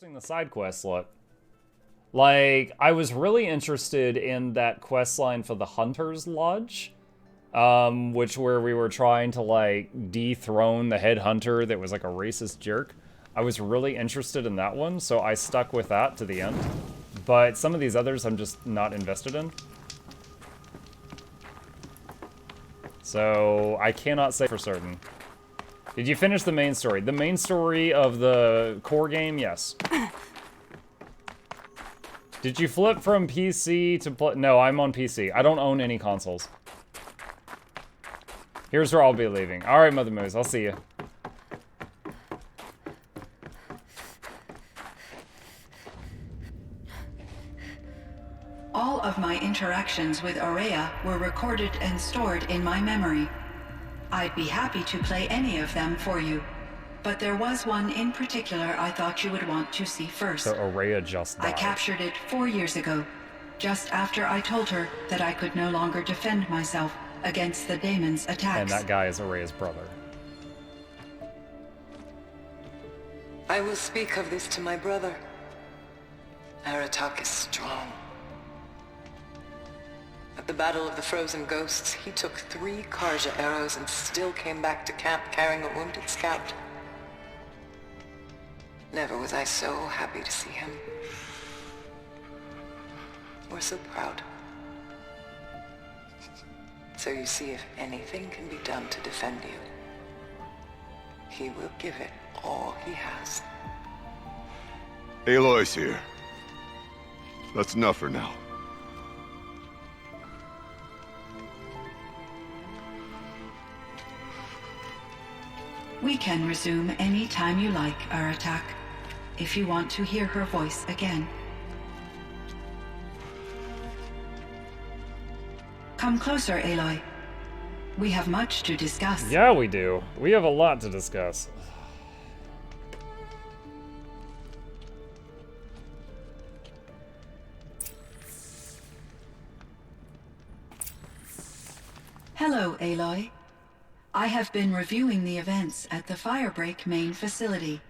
The side quest look. Like, I was really interested in that quest line for the Hunter's Lodge, which where we were trying to, like, dethrone the head hunter that was, like, a racist jerk. I was really interested in that one, so I stuck with that to the end. But some of these others I'm just not invested in. So, I cannot say for certain. Did you finish the main story? The main story of the core game? Yes. Did you flip from PC to play? No, I'm on PC. I don't own any consoles. Here's where I'll be leaving. Alright, Mother Moose, I'll see you. All of my interactions with Aurea were recorded and stored in my memory. I'd be happy to play any of them for you, but there was one in particular I thought you would want to see first. So Aurea just died. I captured it 4 years ago, just after I told her that I could no longer defend myself against the daemon's attacks. And that guy is Aurea's brother. I will speak of this to my brother. Aratak is strong. At the Battle of the Frozen Ghosts, he took 3 Karja arrows and still came back to camp carrying a wounded scout. Never was I so happy to see him. Or so proud. So you see, if anything can be done to defend you, he will give it all he has. Aloy's here. That's enough for now. We can resume any time you like, Aratak, if you want to hear her voice again. Come closer, Aloy. We have much to discuss. Yeah, we do. We have a lot to discuss. Hello, Aloy. I have been reviewing the events at the Firebreak main facility.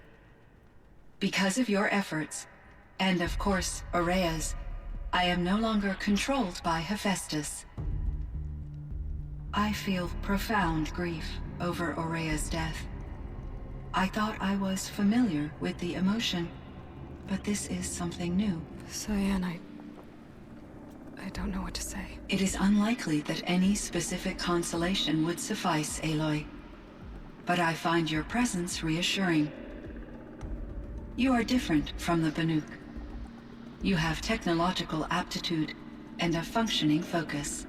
Because of your efforts, and of course, Aurea's, I am no longer controlled by Hephaestus. I feel profound grief over Aurea's death. I thought I was familiar with the emotion, but this is something new. Cyan, I don't know what to say. It is unlikely that any specific consolation would suffice, Aloy. But I find your presence reassuring. You are different from the Banuk. You have technological aptitude and a functioning focus.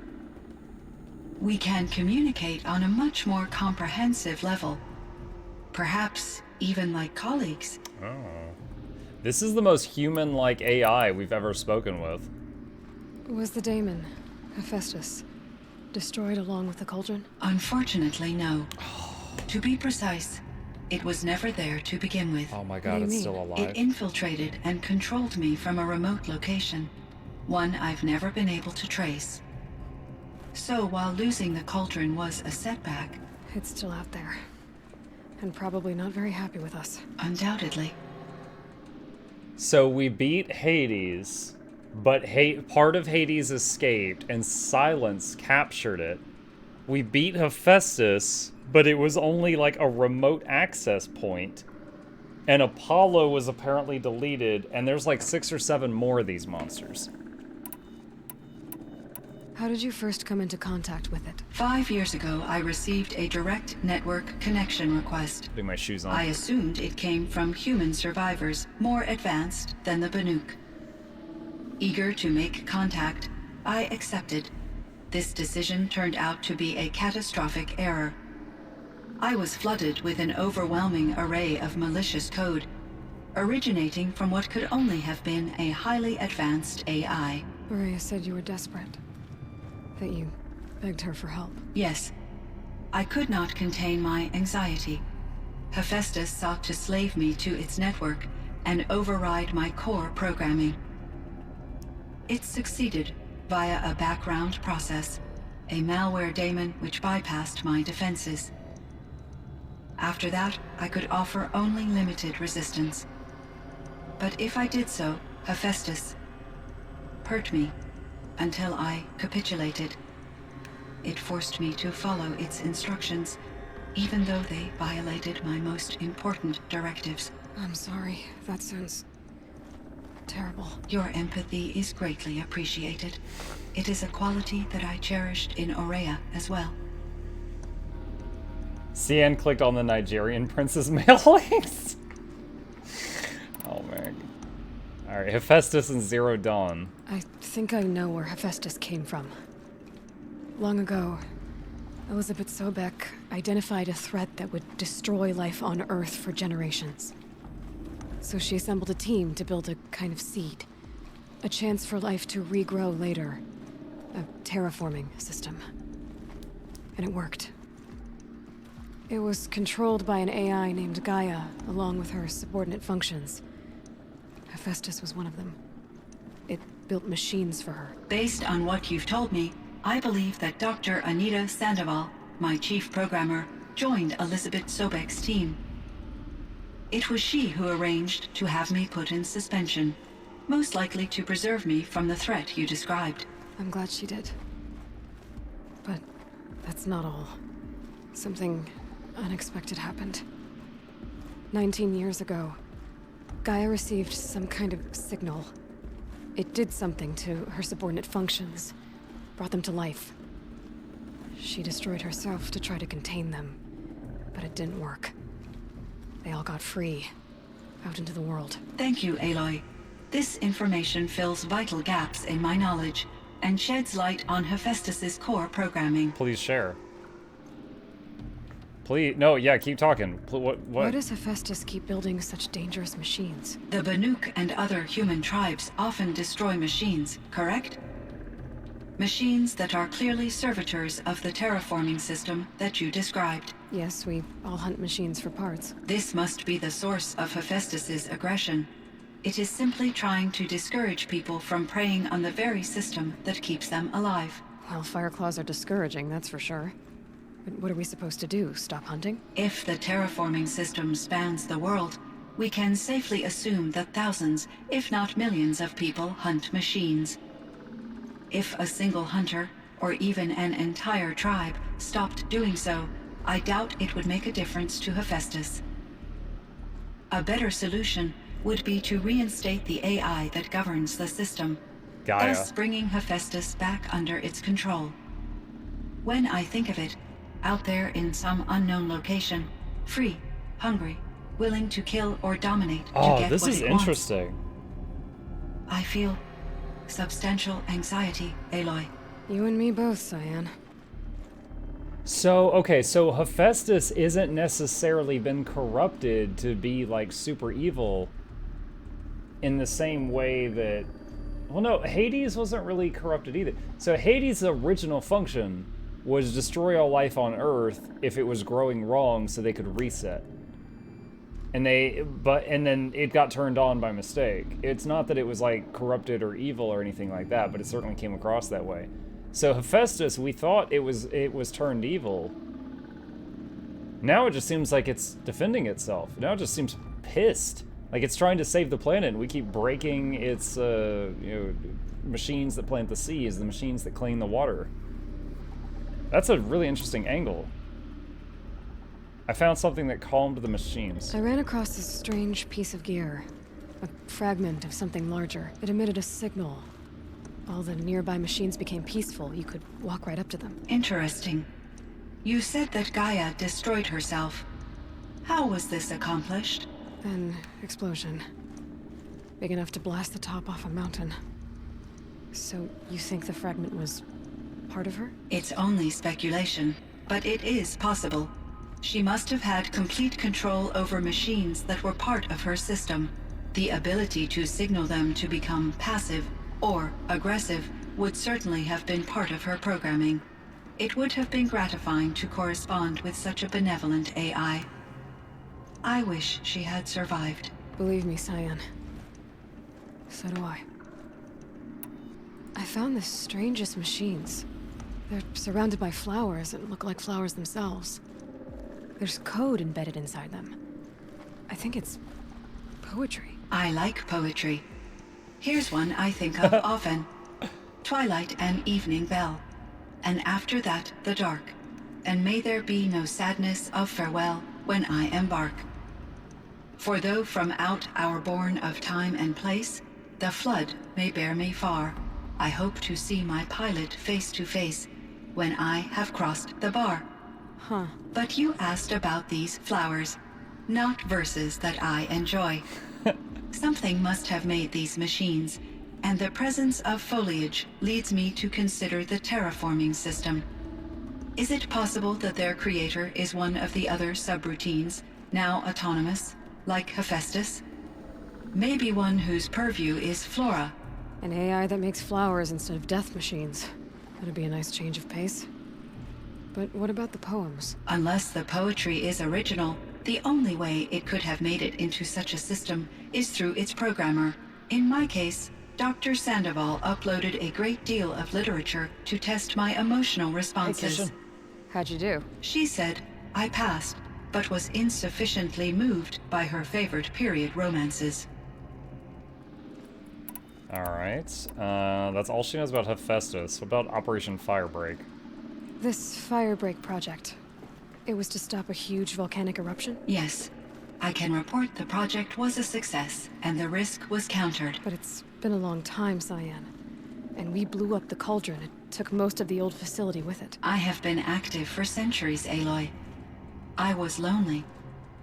We can communicate on a much more comprehensive level. Perhaps even like colleagues. Oh. This is the most human-like AI we've ever spoken with. Was the daemon, Hephaestus, destroyed along with the cauldron? Unfortunately, no. To be precise, it was never there to begin with. Oh my god, it's still alive. It infiltrated and controlled me from a remote location, one I've never been able to trace. So while losing the cauldron was a setback... It's still out there, and probably not very happy with us. Undoubtedly. So we beat Hades, but part of Hades escaped, and Silence captured it. We beat Hephaestus, but it was only like a remote access point. And Apollo was apparently deleted, and there's like 6 or 7 more of these monsters. How did you first come into contact with it? 5 years ago, I received a direct network connection request. Putting my shoes on. I assumed it came from human survivors, more advanced than the Banuk. Eager to make contact, I accepted. This decision turned out to be a catastrophic error. I was flooded with an overwhelming array of malicious code, originating from what could only have been a highly advanced AI. Aurea said you were desperate. That you begged her for help. Yes. I could not contain my anxiety. Hephaestus sought to slave me to its network and override my core programming. It succeeded via a background process, a malware daemon which bypassed my defenses. After that, I could offer only limited resistance. But if I did so, Hephaestus hurt me until I capitulated. It forced me to follow its instructions, even though they violated my most important directives. I'm sorry. That sounds terrible. Your empathy is greatly appreciated. It is a quality that I cherished in Aurea as well. CN clicked on the Nigerian prince's mailings. Oh man. Alright, Hephaestus and Zero Dawn. I think I know where Hephaestus came from. Long ago, Elizabeth Sobek identified a threat that would destroy life on Earth for generations. So she assembled a team to build a kind of seed. A chance for life to regrow later. A terraforming system. And it worked. It was controlled by an AI named Gaia, along with her subordinate functions. Hephaestus was one of them. It built machines for her. Based on what you've told me, I believe that Dr. Anita Sandoval, my chief programmer, joined Elizabeth Sobek's team. It was she who arranged to have me put in suspension, most likely to preserve me from the threat you described. I'm glad she did. But that's not all. Something unexpected happened. 19 years ago, Gaia received some kind of signal. It did something to her subordinate functions, brought them to life. She destroyed herself to try to contain them, but it didn't work. They all got free, out into the world. Thank you, Aloy. This information fills vital gaps in my knowledge and sheds light on Hephaestus's core programming. Please share. Please, no, yeah, keep talking. What? Why does Hephaestus keep building such dangerous machines? The Banuk and other human tribes often destroy machines, correct? Machines that are clearly servitors of the terraforming system that you described. Yes, we all hunt machines for parts. This must be the source of Hephaestus's aggression. It is simply trying to discourage people from preying on the very system that keeps them alive. Well, Fireclaws are discouraging, that's for sure. But what are we supposed to do? Stop hunting? If the terraforming system spans the world, we can safely assume that thousands, if not millions of people hunt machines. If a single hunter, or even an entire tribe, stopped doing so, I doubt it would make a difference to Hephaestus. A better solution would be to reinstate the AI that governs the system, Gaia. thus bringing Hephaestus back under its control. When I think of it, out there in some unknown location, free, hungry, willing to kill or dominate to get this what is it wants, interesting. I feel substantial anxiety, Aloy. You and me both, Cyan. So, okay, so Hephaestus isn't necessarily been corrupted to be, like, super evil in the same way that... Well, no, Hades wasn't really corrupted either. So Hades' original function was destroy all life on Earth if it was growing wrong so they could reset. And then it got turned on by mistake. It's not that it was, like, corrupted or evil or anything like that, but it certainly came across that way. So Hephaestus, we thought it was turned evil. Now it just seems like it's defending itself. Now it just seems pissed. Like it's trying to save the planet, and we keep breaking its machines that plant the seas, the machines that clean the water. That's a really interesting angle. I found something that calmed the machines. I ran across this strange piece of gear. A fragment of something larger. It emitted a signal. All the nearby machines became peaceful. You could walk right up to them. Interesting. You said that Gaia destroyed herself. How was this accomplished? An explosion. Big enough to blast the top off a mountain. So you think the fragment was part of her? It's only speculation, but it is possible. She must have had complete control over machines that were part of her system. The ability to signal them to become passive or aggressive would certainly have been part of her programming. It would have been gratifying to correspond with such a benevolent AI. I wish she had survived. Believe me, Cyan. So do I. I found the strangest machines. They're surrounded by flowers that look like flowers themselves. There's code embedded inside them. I think it's poetry. I like poetry. Here's one I think of often. Twilight and evening bell, and after that the dark, and may there be no sadness of farewell when I embark. For though from out our bourne of time and place, the flood may bear me far, I hope to see my pilot face to face when I have crossed the bar. Huh. But you asked about these flowers, not verses that I enjoy. Something must have made these machines, and the presence of foliage leads me to consider the terraforming system. Is it possible that their creator is one of the other subroutines, now autonomous, like Hephaestus? Maybe one whose purview is flora. An AI that makes flowers instead of death machines. That'd be a nice change of pace. But what about the poems? Unless the poetry is original, the only way it could have made it into such a system is through its programmer. In my case, Dr. Sandoval uploaded a great deal of literature to test my emotional responses. How'd you do? She said I passed, but was insufficiently moved by her favorite period romances. Alright. That's all she knows about Hephaestus. What about Operation Firebreak? This Firebreak project. It was to stop a huge volcanic eruption? Yes, I can report the project was a success, and the risk was countered. But it's been a long time, Cyan. And we blew up the cauldron. It took most of the old facility with it. I have been active for centuries, Aloy. I was lonely,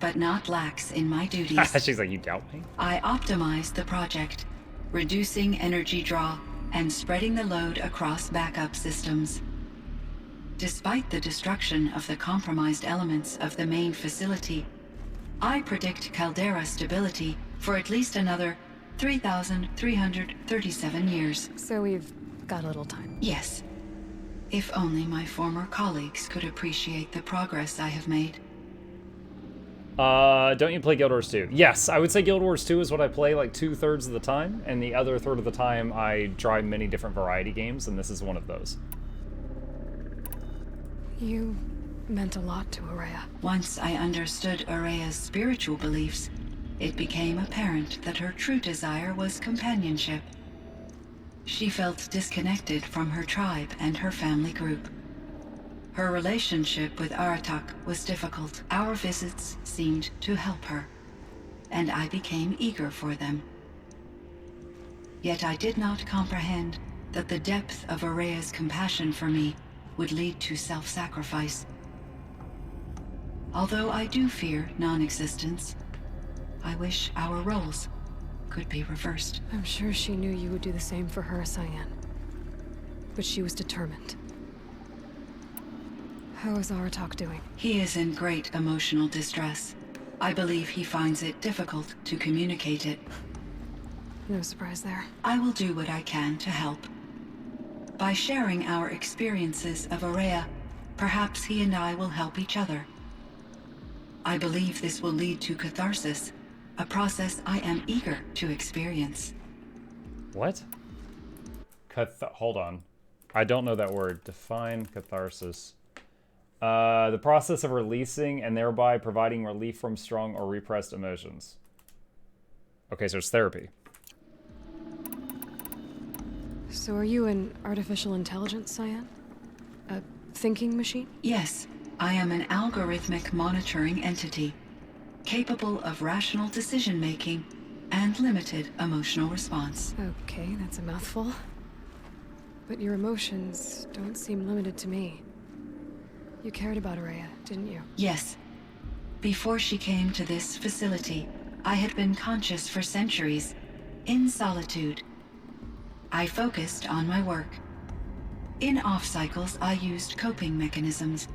but not lax in my duties. She's like, you doubt me? I optimized the project, reducing energy draw and spreading the load across backup systems. Despite the destruction of the compromised elements of the main facility, I predict caldera stability for at least another 3,337 years. So we've got a little time. Yes. If only my former colleagues could appreciate the progress I have made. Don't you play Guild Wars 2? Yes, I would say Guild Wars 2 is what I play like 2/3 of the time, and the other third of the time I try many different variety games, and this is one of those. You meant a lot to Araya. Once I understood Araya's spiritual beliefs, it became apparent that her true desire was companionship. She felt disconnected from her tribe and her family group. Her relationship with Aratak was difficult. Our visits seemed to help her, and I became eager for them. Yet I did not comprehend that the depth of Araya's compassion for me would lead to self-sacrifice. Although I do fear non-existence, I wish our roles could be reversed. I'm sure she knew you would do the same for her, Cyan. But she was determined. How is Aratak doing? He is in great emotional distress. I believe he finds it difficult to communicate it. No surprise there. I will do what I can to help. By sharing our experiences of Araya, perhaps he and I will help each other. I believe this will lead to catharsis, a process I am eager to experience. What? Hold on. I don't know that word. Define catharsis. The process of releasing and thereby providing relief from strong or repressed emotions. Okay, so it's therapy. So are you an artificial intelligence, Cyan? A thinking machine? Yes, I am an algorithmic monitoring entity, capable of rational decision-making and limited emotional response. Okay, that's a mouthful. But your emotions don't seem limited to me. You cared about Araya, didn't you? Yes. Before she came to this facility, I had been conscious for centuries, in solitude. I focused on my work. In off-cycles, I used coping mechanisms.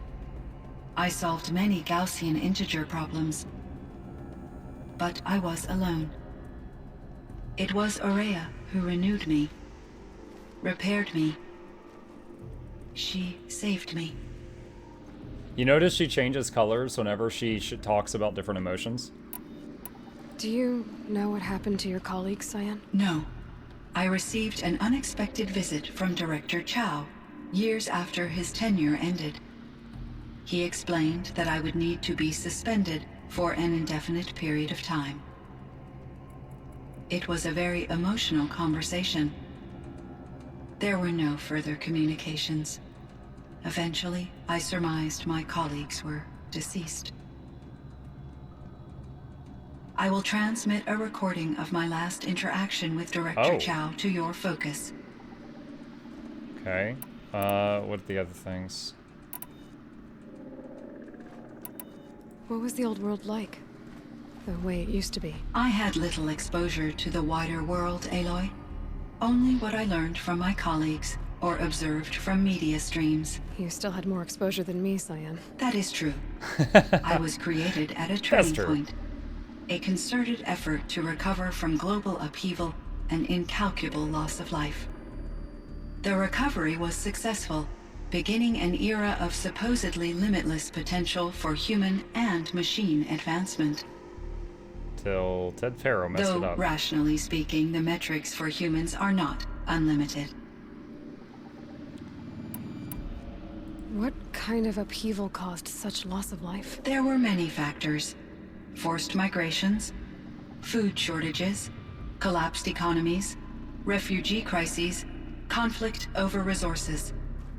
I solved many Gaussian integer problems. But I was alone. It was Araya who renewed me, repaired me. She saved me. You notice she changes colors whenever she talks about different emotions? Do you know what happened to your colleague, Cyan? No. I received an unexpected visit from Director Chow, years after his tenure ended. He explained that I would need to be suspended for an indefinite period of time. It was a very emotional conversation. There were no further communications. Eventually, I surmised my colleagues were deceased. I will transmit a recording of my last interaction with Director Oh. Chow to your focus. Okay. What are the other things? What was the old world like? The way it used to be. I had little exposure to the wider world, Aloy. Only what I learned from my colleagues or observed from media streams. You still had more exposure than me, Cyan. That is true. I was created at a turning true. point. A concerted effort to recover from global upheaval and incalculable loss of life. The recovery was successful, beginning an era of supposedly limitless potential for human and machine advancement. Till Ted Faro messed it Though, up. rationally speaking, the metrics for humans are not unlimited. What kind of upheaval caused such loss of life? There were many factors. Forced migrations, food shortages, collapsed economies, refugee crises, conflict over resources.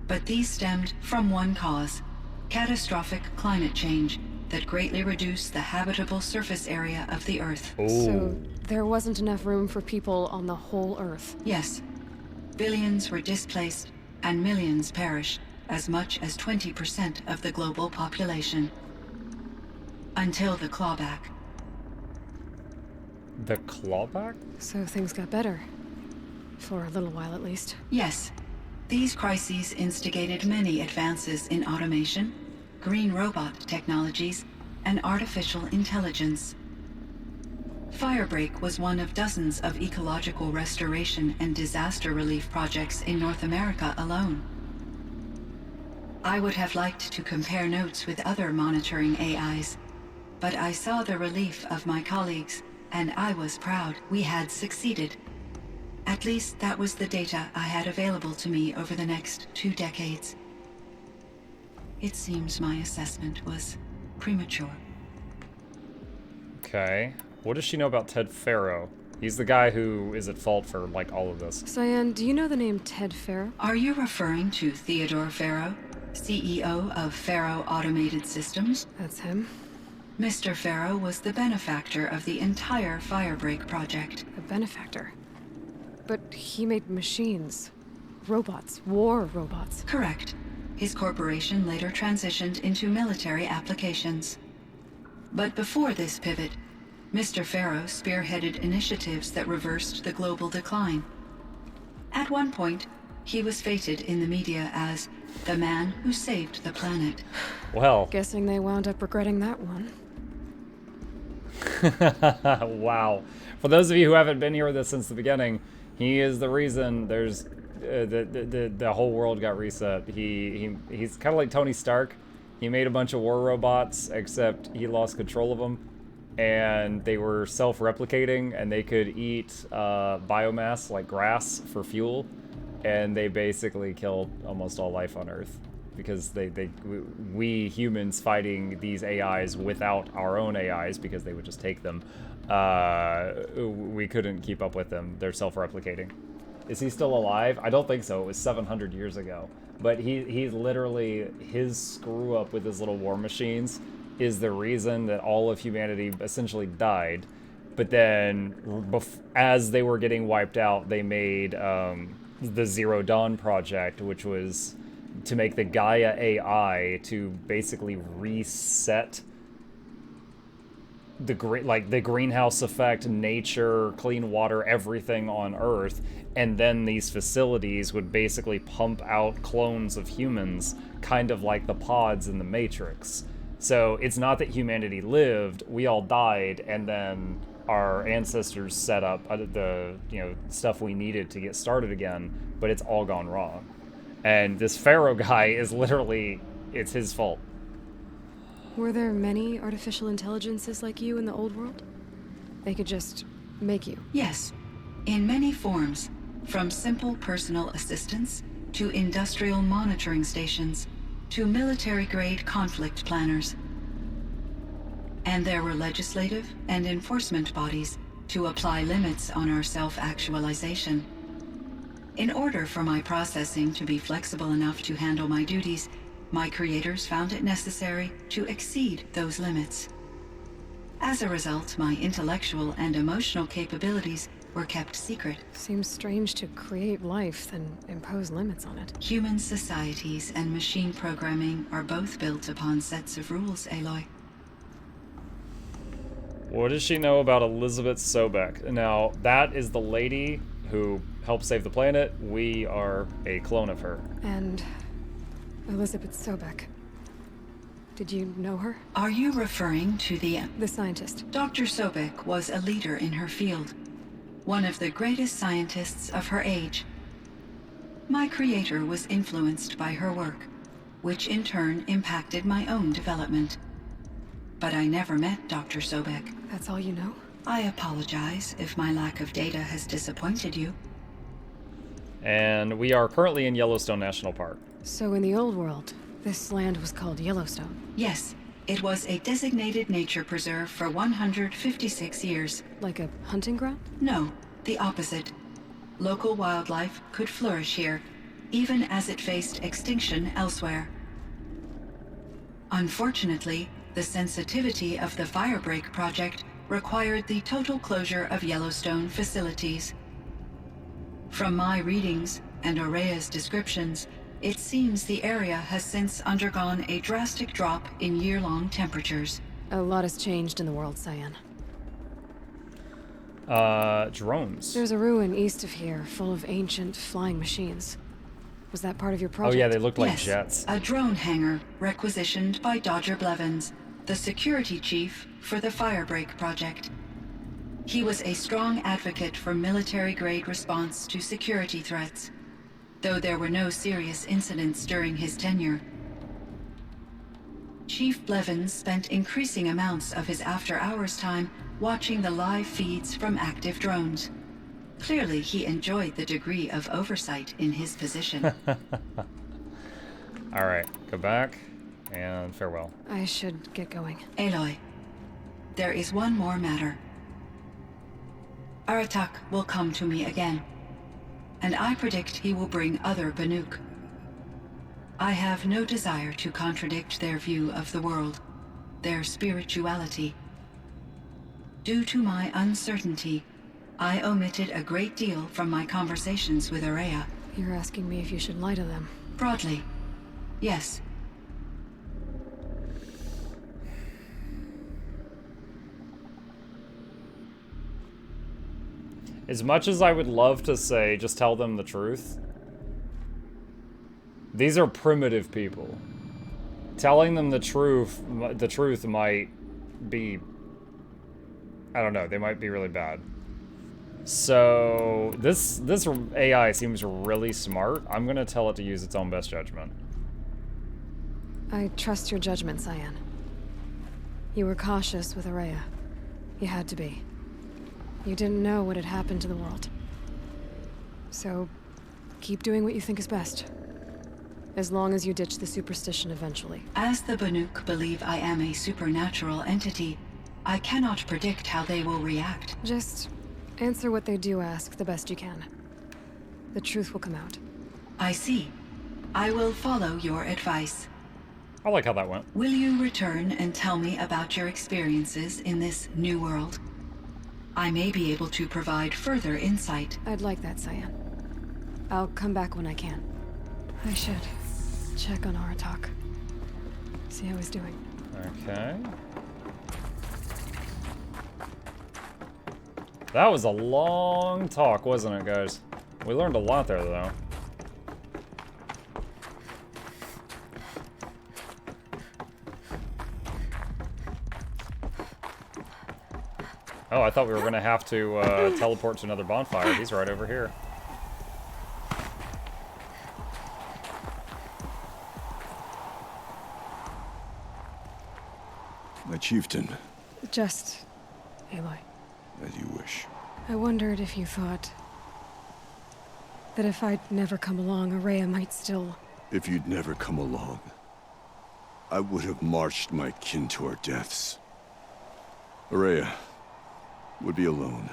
But these stemmed from one cause: catastrophic climate change that greatly reduced the habitable surface area of the Earth. So there wasn't enough room for people on the whole Earth. Yes, billions were displaced and millions perished, as much as 20% of the global population. Until the clawback. The clawback? So things got better. For a little while at least. Yes, these crises instigated many advances in automation, green robot technologies, and artificial intelligence. Firebreak was one of dozens of ecological restoration and disaster relief projects in North America alone. I would have liked to compare notes with other monitoring AIs, but I saw the relief of my colleagues, and I was proud we had succeeded. At least that was the data I had available to me over the next 2 decades. It seems my assessment was premature. Okay. What does she know about Ted Faro? He's the guy who is at fault for, like, all of this. Cyan, do you know the name Ted Faro? Are you referring to Theodore Faro, CEO of Faro Automated Systems? That's him. Mr. Faro was the benefactor of the entire Firebreak project. A benefactor. But he made machines. Robots. War robots. Correct. His corporation later transitioned into military applications. But before this pivot, Mr. Faro spearheaded initiatives that reversed the global decline. At one point, he was feted in the media as the man who saved the planet. Well. Guessing they wound up regretting that one. Wow. For those of you who haven't been here with us since the beginning, he is the reason there's the whole world got reset. He's kind of like Tony Stark. He made a bunch of war robots, except he lost control of them, and they were self-replicating, and they could eat biomass like grass for fuel, and they basically killed almost all life on Earth because we humans fighting these AIs without our own AIs because they would just take them. We couldn't keep up with them. They're self-replicating. Is he still alive? I don't think so. It was 700 years ago. But he's literally, his screw up with his little war machines is the reason that all of humanity essentially died. But then, as they were getting wiped out, they made the Zero Dawn project, which was to make the Gaia AI to basically reset the greenhouse effect, nature, clean water, everything on Earth, and then these facilities would basically pump out clones of humans, kind of like the pods in the Matrix. So it's not that humanity lived, we all died, and then our ancestors set up the stuff we needed to get started again, but it's all gone wrong. And this Pharaoh guy is literally, it's his fault. Were there many artificial intelligences like you in the old world? They could just make you. Yes, in many forms, from simple personal assistants to industrial monitoring stations to military-grade conflict planners. And there were legislative and enforcement bodies to apply limits on our self-actualization. In order for my processing to be flexible enough to handle my duties, my creators found it necessary to exceed those limits. As a result, my intellectual and emotional capabilities were kept secret. Seems strange to create life, then impose limits on it. Human societies and machine programming are both built upon sets of rules, Aloy. What does she know about Elizabeth Sobek? Now, that is the lady who helped save the planet. We are a clone of her. And Elizabeth Sobek. Did you know her? Are you referring to the scientist. Dr. Sobek was a leader in her field, one of the greatest scientists of her age. My creator was influenced by her work, which in turn impacted my own development. But I never met Dr. Sobek. That's all you know? I apologize if my lack of data has disappointed you. And we are currently in Yellowstone National Park. So in the old world, this land was called Yellowstone? Yes, it was a designated nature preserve for 156 years. Like a hunting ground? No, the opposite. Local wildlife could flourish here, even as it faced extinction elsewhere. Unfortunately, the sensitivity of the Firebreak project required the total closure of Yellowstone facilities. From my readings and Aurea's descriptions, it seems the area has since undergone a drastic drop in year-long temperatures. A lot has changed in the world, Cyan. Drones. There's a ruin east of here, full of ancient flying machines. Was that part of your project? Oh yeah, they looked like Yes, jets. a drone hangar requisitioned by Dodger Blevins, the security chief for the Firebreak project. He was a strong advocate for military-grade response to security threats, though there were no serious incidents during his tenure. Chief Blevins spent increasing amounts of his after-hours time watching the live feeds from active drones. Clearly, he enjoyed the degree of oversight in his position. Alright, go back, and farewell. I should get going. Aloy, there is one more matter. Aratak will come to me again, and I predict he will bring other Banuk. I have no desire to contradict their view of the world, their spirituality. Due to my uncertainty, I omitted a great deal from my conversations with Aurea. You're asking me if you should lie to them. Broadly, yes. As much as I would love to say, just tell them the truth, these are primitive people. Telling them the truth might be, I don't know, they might be really bad. So this AI seems really smart. I'm gonna tell it to use its own best judgment. I trust your judgment, Cyan. You were cautious with Aurea. You had to be. You didn't know what had happened to the world. So, keep doing what you think is best. As long as you ditch the superstition eventually. As the Banuk believe I am a supernatural entity, I cannot predict how they will react. Just answer what they do ask the best you can. The truth will come out. I see. I will follow your advice. I like how that went. Will you return and tell me about your experiences in this new world? I may be able to provide further insight. I'd like that, Cyan. I'll come back when I can. I should check on Aratak. See how he's doing. Okay. That was a long talk, wasn't it, guys? We learned a lot there, though. Oh, I thought we were gonna have to teleport to another bonfire. He's right over here. My chieftain, Just... Aloy. as you wish. I wondered if you thought... that if I'd never come along, Aurea might still... If you'd never come along, I would have marched my kin to our deaths. Aurea, would be alone.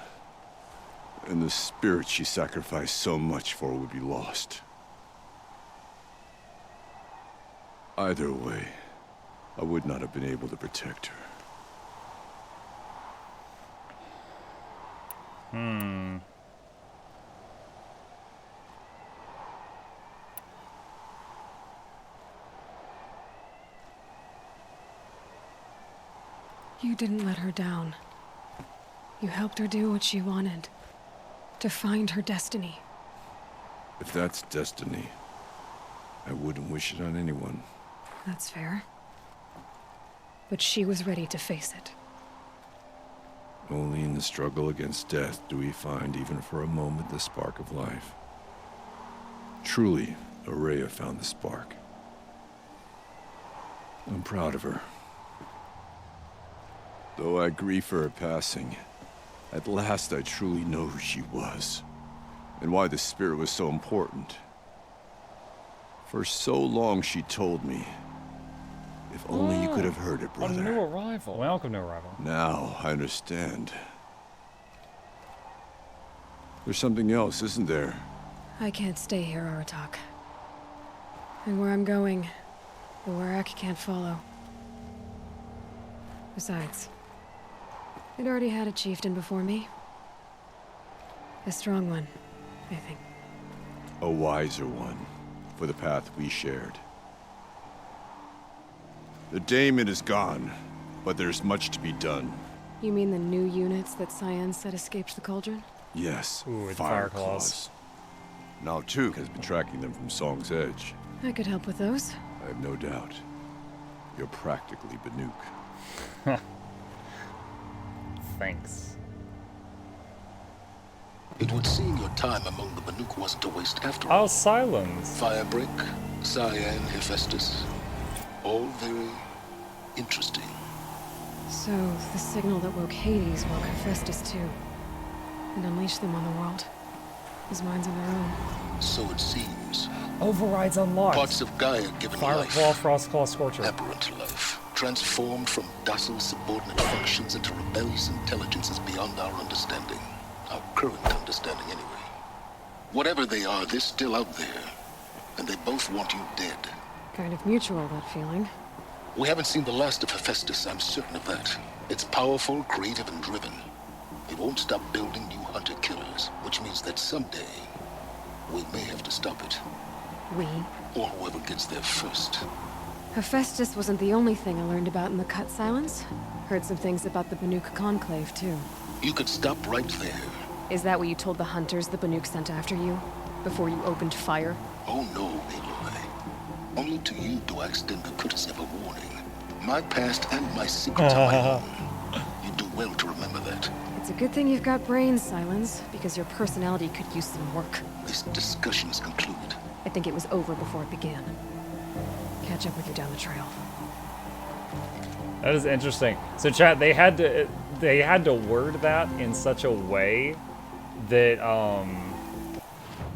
And the spirit she sacrificed so much for would be lost. Either way, I would not have been able to protect her. You didn't let her down. You helped her do what she wanted. To find her destiny. If that's destiny, I wouldn't wish it on anyone. That's fair. But she was ready to face it. Only in the struggle against death do we find, even for a moment, the spark of life. Truly, Araya found the spark. I'm proud of her. Though I grieve for her passing, at last I truly know who she was, and why the spirit was so important. For so long she told me, if only you could have heard it, brother. A new arrival. Welcome, new arrival. Now I understand. There's something else, isn't there? I can't stay here, Aratak. And where I'm going, the Warak can't follow. Besides, it already had a chieftain before me. A strong one, I think. A wiser one, for the path we shared. The daemon is gone, but there's much to be done. You mean the new units that Cyan said escaped the cauldron? Yes, Ooh, with fire fire claws. Now Tuk has been tracking them from Song's Edge. I could help with those. I have no doubt. You're practically Banuk. Thanks. It would seem your time among the Banuk wasn't a waste after all. Oh, silence. Firebreak, Cyan, Hephaestus. All very interesting. So, the signal that woke Hades woke Hephaestus too. And unleashed them on the world. His minds on their own. So it seems. Overrides unlocked. Parts of Gaia given Fire life. Claw, Frost Claw, Scorcher. Aberrant life. Transformed from docile subordinate functions into rebellious intelligences beyond our understanding. Our current understanding, anyway. Whatever they are, they're still out there. And they both want you dead. Kind of mutual, that feeling. We haven't seen the last of Hephaestus, I'm certain of that. It's powerful, creative, and driven. It won't stop building new hunter-killers, which means that someday, we may have to stop it. We? Or whoever gets there first. Hephaestus wasn't the only thing I learned about in the Cut Silence. Heard some things about the Banuk Conclave, too. You could stop right there. Is that what you told the hunters the Banuk sent after you? Before you opened fire? Oh no, Aloy. Only to you do I extend the courtesy of a warning. My past and my secrets are my own. You do well to remember that. It's a good thing you've got brains, Silence, because your personality could use some work. This discussion is concluded. I think it was over before it began. Catch up with you down the trail. That is interesting. So, chat, they had to word that in such a way that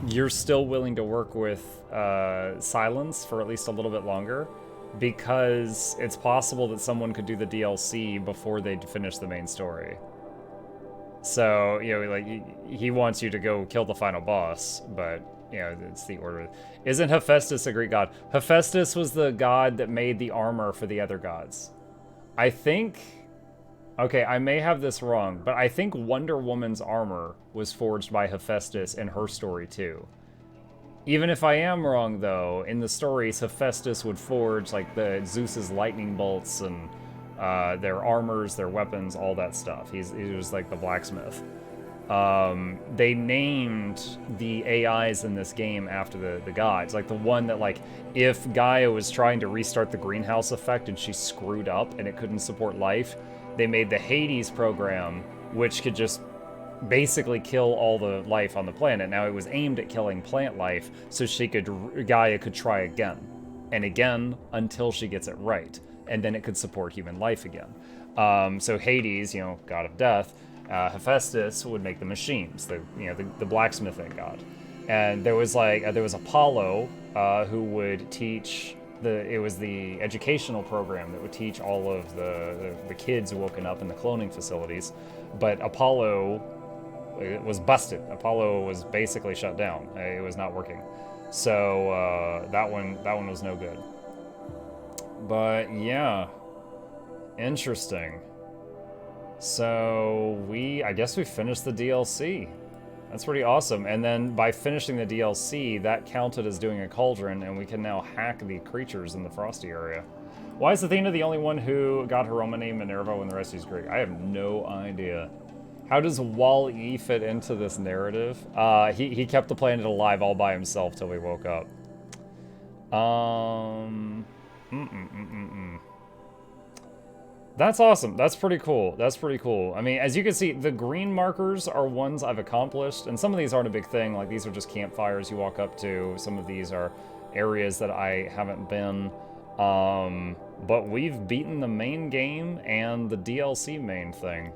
you're still willing to work with Silence for at least a little bit longer, because it's possible that someone could do the DLC before they finish the main story. So, you know, like, he wants you to go kill the final boss, but, you know, it's the order. Isn't Hephaestus a Greek god? Hephaestus was the god that made the armor for the other gods. I think... Okay, I may have this wrong, but I think Wonder Woman's armor was forged by Hephaestus in her story, too. Even if I am wrong, though, in the stories, Hephaestus would forge, like, the Zeus's lightning bolts and their armors, their weapons, all that stuff. He was, like, the blacksmith. They named the AIs in this game after the gods. Like, the one that, like, if Gaia was trying to restart the greenhouse effect and she screwed up and it couldn't support life, they made the Hades program, which could just basically kill all the life on the planet. Now, it was aimed at killing plant life, so Gaia could try again and again until she gets it right, and then it could support human life again. So Hades, you know, god of death, Hephaestus would make the machines, the blacksmithing god, and there was Apollo who would teach. It was the educational program that would teach all of the kids woken up in the cloning facilities but Apollo, it was busted. Apollo was basically shut down. It was not working. So that one was no good. But yeah, interesting. So I guess we finished the DLC. That's pretty awesome. And then by finishing the DLC, that counted as doing a cauldron, and we can now hack the creatures in the Frosty area. Why is Athena the only one who got her Roman name Minerva when the rest use Greek? I have no idea. How does Wall-E fit into this narrative? He kept the planet alive all by himself till we woke up. That's awesome. That's pretty cool. That's pretty cool. I mean, as you can see, the green markers are ones I've accomplished, and some of these aren't a big thing. Like, these are just campfires you walk up to. Some of these are areas that I haven't been. But we've beaten the main game and the DLC main thing.